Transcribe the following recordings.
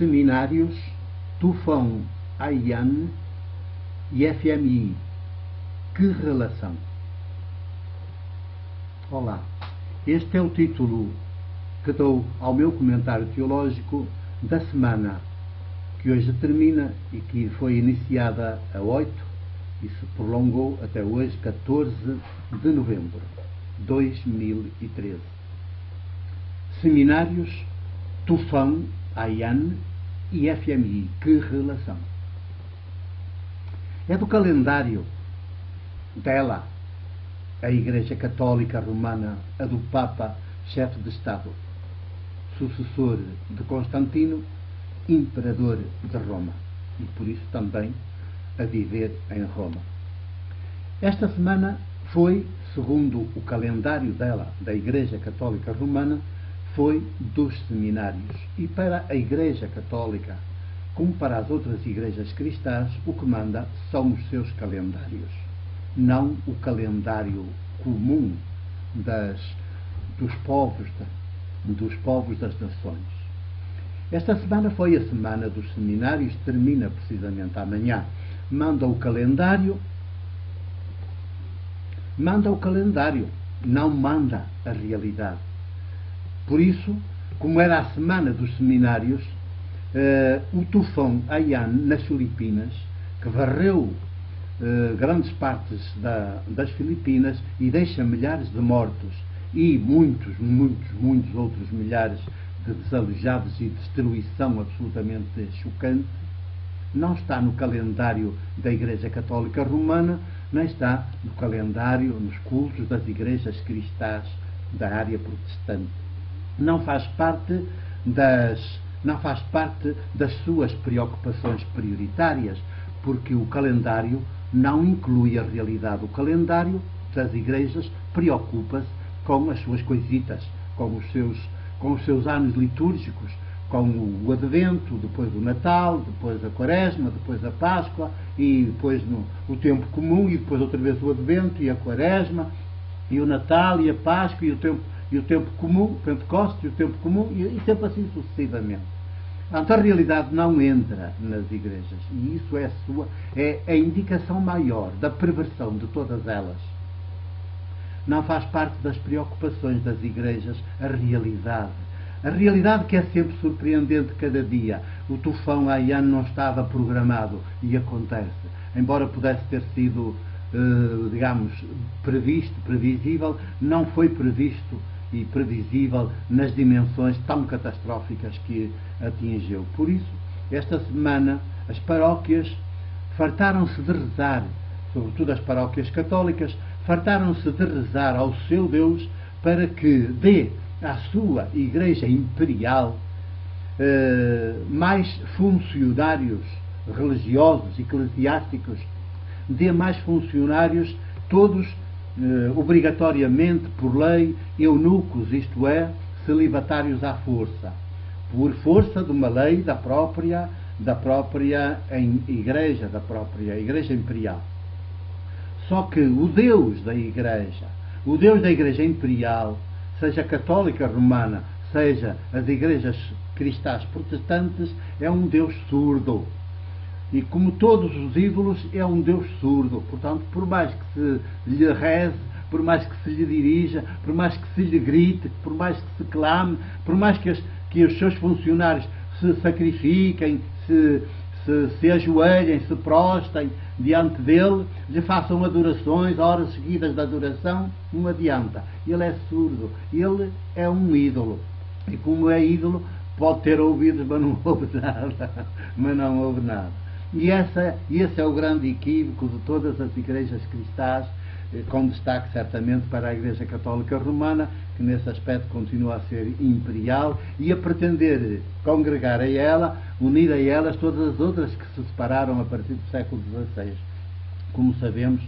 Seminários Tufão Ayyan e FMI. Que relação? Olá, este é o título que dou ao meu comentário teológico da semana, que hoje termina e que foi iniciada a 8 e se prolongou até hoje, 14 de novembro de 2013. Seminários Tufão Ayyan e FMI. Que relação? É do calendário dela, a Igreja Católica Romana, a do Papa, chefe de Estado, sucessor de Constantino, imperador de Roma, e por isso também a viver em Roma. Esta semana foi, segundo o calendário dela, da Igreja Católica Romana, foi dos seminários. E para a Igreja Católica, como para as outras igrejas cristãs, o que manda são os seus calendários, não o calendário comum dos povos das nações. Esta semana foi a semana dos seminários, termina precisamente amanhã. Manda o calendário, não manda a realidade. Por isso, como era a semana dos seminários, o tufão Ayyan nas Filipinas, que varreu grandes partes das Filipinas e deixa milhares de mortos e muitos outros milhares de desalojados e destruição absolutamente chocante, não está no calendário da Igreja Católica Romana, nem está no calendário, nos cultos das igrejas cristãs da área protestante. Não faz parte das suas preocupações prioritárias, porque o calendário não inclui a realidade. O calendário das igrejas preocupa-se com as suas coisitas, com os seus anos litúrgicos, com o Advento, depois o Natal, depois a Quaresma, depois a Páscoa, e depois o tempo comum, e depois outra vez o Advento e a Quaresma, e o Natal e a Páscoa, e o tempo comum, o Pentecostes e o tempo comum, e sempre assim sucessivamente. Então a realidade não entra nas igrejas, e isso é a indicação maior da perversão de todas elas. Não faz parte das preocupações das igrejas a realidade. A realidade que é sempre surpreendente cada dia. O tufão Ayyan não estava programado e acontece. Embora pudesse ter sido, previsível, não foi previsto e previsível nas dimensões tão catastróficas que atingiu. Por isso, esta semana, as paróquias fartaram-se de rezar, sobretudo as paróquias católicas, fartaram-se de rezar ao seu Deus para que dê à sua Igreja Imperial mais funcionários religiosos, eclesiásticos, dê mais funcionários, todos obrigatoriamente, por lei, eunucos, isto é, celibatários à força, por força de uma lei da própria Igreja, da própria Igreja Imperial. Só que o Deus da Igreja Imperial, seja católica romana, seja as igrejas cristãs protestantes, é um Deus surdo. E como todos os ídolos, é um Deus surdo. Portanto, por mais que se lhe reze, por mais que se lhe dirija, por mais que se lhe grite, por mais que se clame, por mais que os seus funcionários se sacrifiquem, se ajoelhem, se prostem diante dele, lhe façam adorações, horas seguidas de adoração, não adianta. Ele é surdo, ele é um ídolo. E como é ídolo, pode ter ouvidos, mas não ouve nada. E esse é o grande equívoco de todas as igrejas cristãs, com destaque certamente para a Igreja Católica Romana, que nesse aspecto continua a ser imperial e a pretender congregar a ela, unir a elas todas as outras que se separaram a partir do século XVI, como sabemos,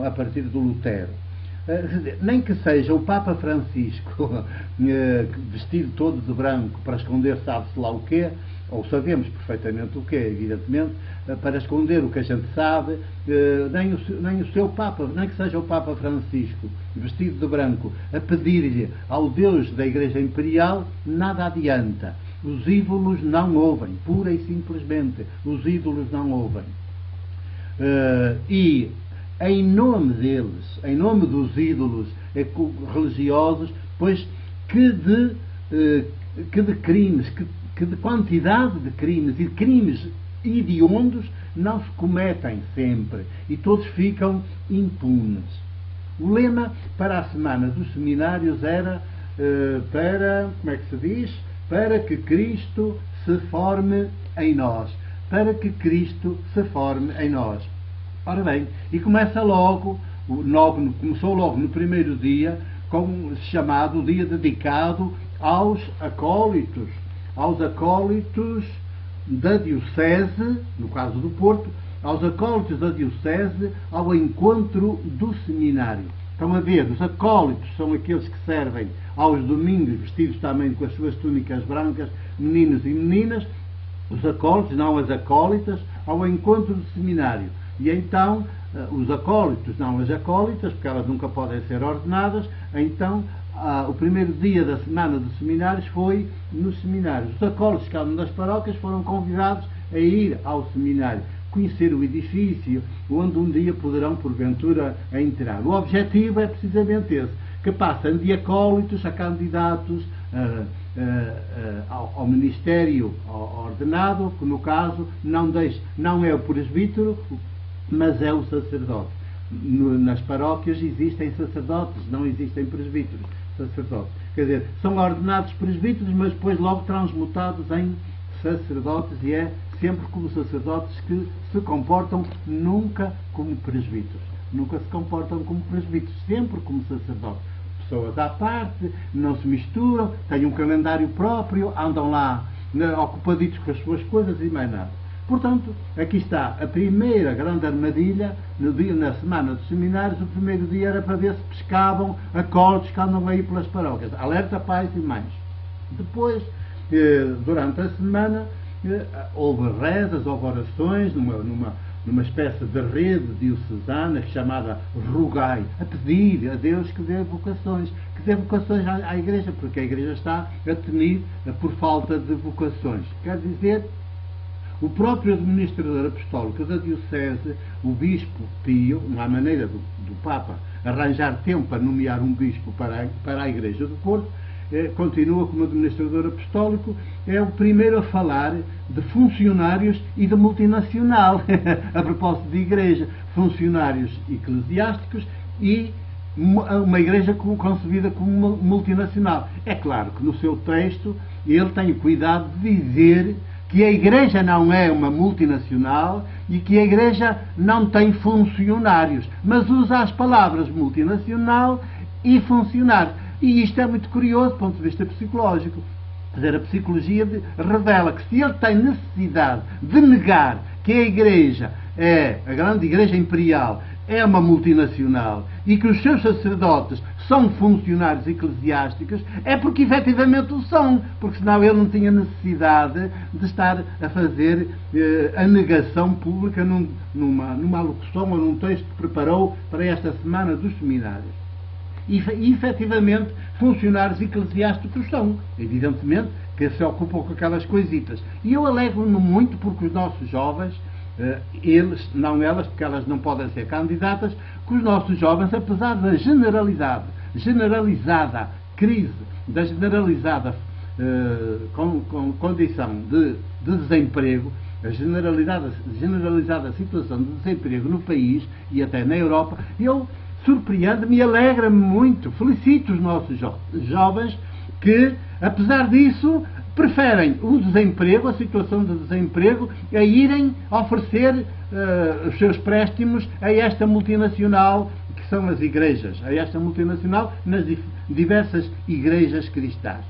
a partir do Lutero. Nem que seja o Papa Francisco vestido todo de branco para esconder sabe-se lá o quê, ou sabemos perfeitamente o que é, evidentemente, para esconder o que a gente sabe, nem o seu Papa, nem que seja o Papa Francisco, vestido de branco, a pedir-lhe ao Deus da Igreja Imperial, nada adianta. Os ídolos não ouvem, pura e simplesmente, os ídolos não ouvem. E em nome deles, em nome dos ídolos religiosos, pois que de crimes, que de quantidade de crimes, e crimes hediondos, não se cometem sempre, e todos ficam impunes. O lema para a semana dos seminários era como é que se diz? Para que Cristo se forme em nós. Para que Cristo se forme em nós. Ora bem, e começou logo no primeiro dia, com chamado dia dedicado aos acólitos da Diocese, no caso do Porto, aos acólitos da Diocese, ao encontro do seminário. Estão a ver, os acólitos são aqueles que servem aos domingos, vestidos também com as suas túnicas brancas, meninos e meninas. Os acólitos, não as acólitas, ao encontro do seminário. E então, os acólitos, não as acólitas, porque elas nunca podem ser ordenadas, então, o primeiro dia da semana dos seminários foi nos seminários. Os acólitos, cada uma das paróquias, foram convidados a ir ao seminário, conhecer o edifício, onde um dia poderão, porventura, entrar. O objetivo é precisamente esse, que passem de acólitos a candidatos ao ministério ordenado, que no caso não é o presbítero, mas é o sacerdote. Nas paróquias existem sacerdotes, não existem presbíteros, sacerdotes. Quer dizer, são ordenados presbíteros, mas depois logo transmutados em sacerdotes, e é sempre como sacerdotes que se comportam nunca como presbíteros. Nunca se comportam como presbíteros, sempre como sacerdotes. Pessoas à parte, não se misturam, têm um calendário próprio, andam lá ocupaditos com as suas coisas e mais nada. Portanto, aqui está a primeira grande armadilha na semana dos seminários. O primeiro dia era para ver se pescavam acólitos que andam aí pelas paróquias. Alerta pais e mães. Depois, durante a semana, houve rezas, houve orações, numa espécie de rede diocesana chamada Rogai, a pedir a Deus que dê vocações, à Igreja, porque a Igreja está a temir por falta de vocações. Quer dizer, o próprio administrador apostólico da Diocese, o Bispo Pio, não há maneira do Papa arranjar tempo para nomear um Bispo para a Igreja do Porto, continua como administrador apostólico, é o primeiro a falar de funcionários e de multinacional, a propósito de Igreja, funcionários eclesiásticos e uma Igreja concebida como multinacional. É claro que no seu texto ele tem o cuidado de dizer que a Igreja não é uma multinacional e que a Igreja não tem funcionários, mas usa as palavras multinacional e funcionário. E isto é muito curioso do ponto de vista psicológico. Quer dizer, a psicologia revela que se ele tem necessidade de negar que a Igreja a grande Igreja Imperial, é uma multinacional e que os seus sacerdotes são funcionários eclesiásticos, é porque efetivamente o são, porque senão ele não tinha necessidade de estar a fazer a negação pública numa alocução ou num texto que preparou para esta semana dos seminários. E efetivamente funcionários eclesiásticos são, evidentemente, que se ocupam com aquelas coisitas. E eu alegro-me muito porque os nossos jovens, eles, não elas, porque elas não podem ser candidatas, que os nossos jovens, apesar da generalizada crise, da generalizada condição de desemprego, a generalizada situação de desemprego no país e até na Europa, eu surpreendo-me e alegra-me muito, felicito os nossos jovens que, apesar disso, preferem o desemprego, a situação de desemprego, a irem oferecer os seus préstimos a esta multinacional, que são as igrejas, a esta multinacional nas diversas igrejas cristãs.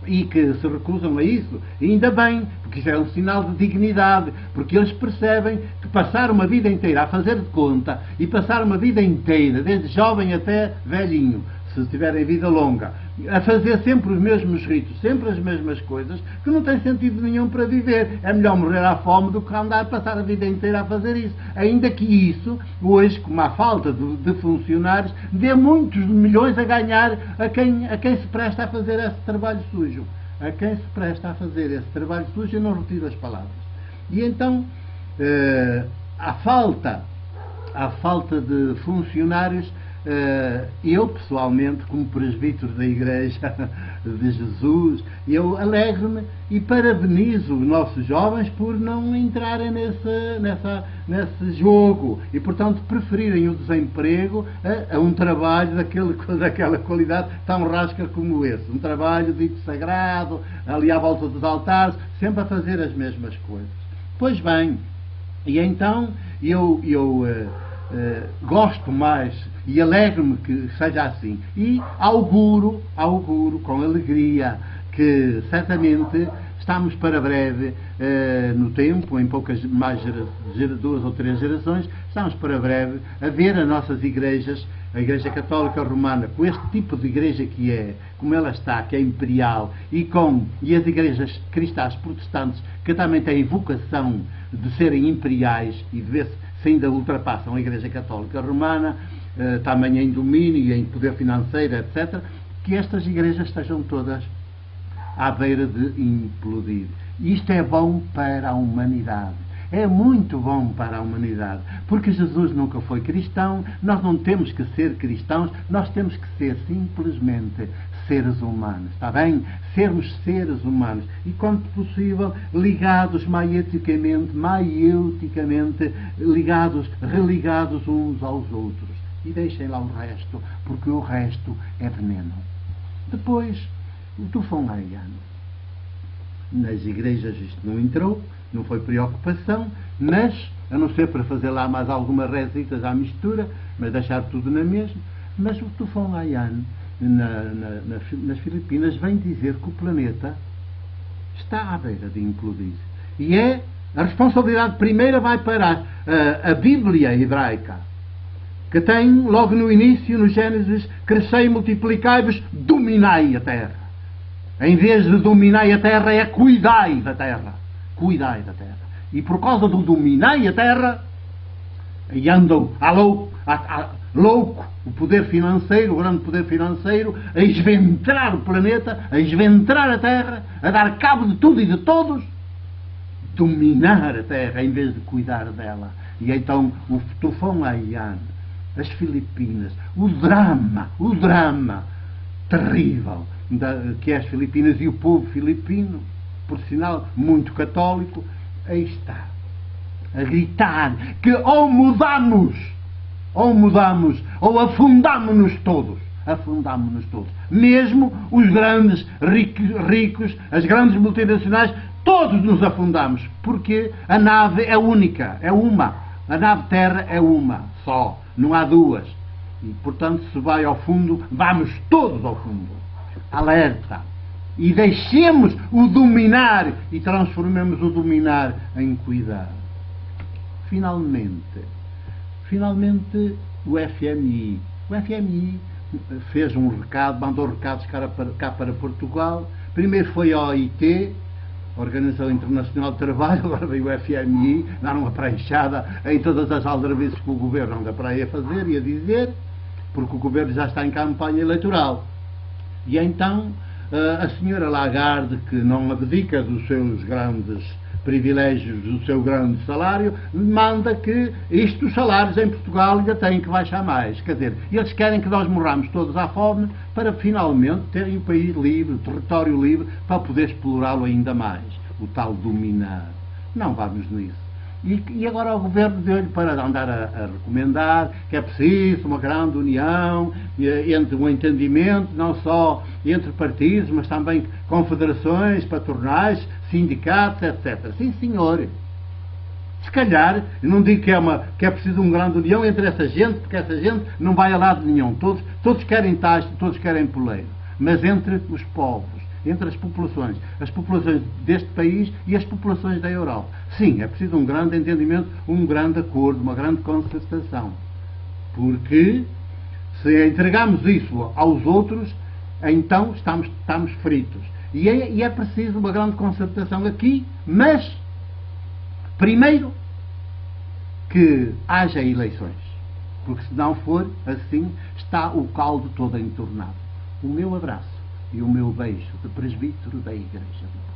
E que se recusam a isso, e ainda bem, porque isso é um sinal de dignidade, porque eles percebem que passar uma vida inteira a fazer de conta, e passar uma vida inteira, desde jovem até velhinho, se tiverem vida longa, a fazer sempre os mesmos ritos, sempre as mesmas coisas, que não tem sentido nenhum para viver. É melhor morrer à fome do que andar a passar a vida inteira a fazer isso. Ainda que isso, hoje, como há falta de funcionários, dê muitos milhões a ganhar a quem se presta a fazer esse trabalho sujo. a quem se presta a fazer esse trabalho sujo, eu não retiro as palavras. E então, à falta de funcionários, eu pessoalmente, como presbítero da Igreja de Jesus, eu alegro-me e parabenizo os nossos jovens por não entrarem nesse jogo e, portanto, preferirem o desemprego a um trabalho daquela qualidade tão rasca como esse. Um trabalho dito sagrado, ali à volta dos altares, sempre a fazer as mesmas coisas. Pois bem, e então eu gosto mais e alegro-me que seja assim, e auguro com alegria que certamente estamos para breve no tempo, em poucas mais 2 ou 3 gerações, estamos para breve a ver as nossas igrejas, a Igreja Católica Romana, com este tipo de igreja que é, como ela está, que é imperial, e as igrejas cristãs protestantes, que também têm vocação de serem imperiais e de ver se ainda ultrapassam a Igreja Católica Romana, também em domínio, em poder financeiro, etc., que estas igrejas estejam todas à beira de implodir. Isto é bom para a humanidade. É muito bom para a humanidade, porque Jesus nunca foi cristão, nós não temos que ser cristãos, nós temos que ser simplesmente seres humanos, está bem? Sermos seres humanos e, quando possível, ligados maioticamente, religados uns aos outros. E deixem lá o resto, porque o resto é veneno. Depois, o tufão haiano. Nas igrejas isto não entrou, não foi preocupação, mas, a não ser para fazer lá mais algumas recitas à mistura, mas deixar tudo na mesma, mas o tufão haiano nas Filipinas vem dizer que o planeta está à beira de implodir. E a responsabilidade primeira vai para a Bíblia hebraica, que tem, logo no início, no Gênesis, crescei, multiplicai-vos, dominai a terra. Em vez de dominai a terra, é cuidai da terra. Cuidai da terra. E por causa do dominai a terra, e andam louco o poder financeiro, o grande poder financeiro, a esventrar o planeta, a esventrar a terra, a dar cabo de tudo e de todos, dominar a terra em vez de cuidar dela. E então o tufão haiano, as Filipinas, o drama terrível que é as Filipinas e o povo filipino, por sinal muito católico, aí está, a gritar que ou mudamos ou afundamos-nos todos. Mesmo os grandes ricos, as grandes multinacionais, todos nos afundamos, porque a nave é única, é uma. A nave terra é uma só, não há duas. E, portanto, se vai ao fundo, vamos todos ao fundo. Alerta! E deixemos o dominar e transformemos o dominar em cuidar. Finalmente, o FMI. O FMI fez um recado, mandou recados cá para Portugal. Primeiro foi a OIT, Organização Internacional do Trabalho, agora veio o FMI, dar uma pranchada em todas as aldrabices que o Governo anda para aí a fazer e a dizer, porque o Governo já está em campanha eleitoral. E então a senhora Lagarde, que não abdica dos seus grandes privilégios, do seu grande salário, manda que os salários em Portugal ainda têm que baixar mais. Quer dizer, eles querem que nós morramos todos à fome para finalmente terem o país livre, o território livre, para poder explorá-lo ainda mais. O tal dominar. Não vamos nisso. E agora o Governo deu-lhe para andar a recomendar que é preciso uma grande união entre um entendimento, não só entre partidos, mas também confederações, patronais, sindicatos, etc. Sim, senhor. Se calhar, eu não digo que é preciso uma grande união entre essa gente, porque essa gente não vai a lado nenhum. Todos querem taxa, todos querem poleiro. Mas entre os povos, entre as populações deste país e as populações da Europa. Sim, é preciso um grande entendimento, um grande acordo, uma grande concertação. Porque se entregamos isso aos outros, então estamos fritos. E é preciso uma grande concertação aqui, mas primeiro que haja eleições. Porque se não for assim, está o caldo todo entornado. O meu abraço. e o meu beijo de presbítero da Igreja de Deus.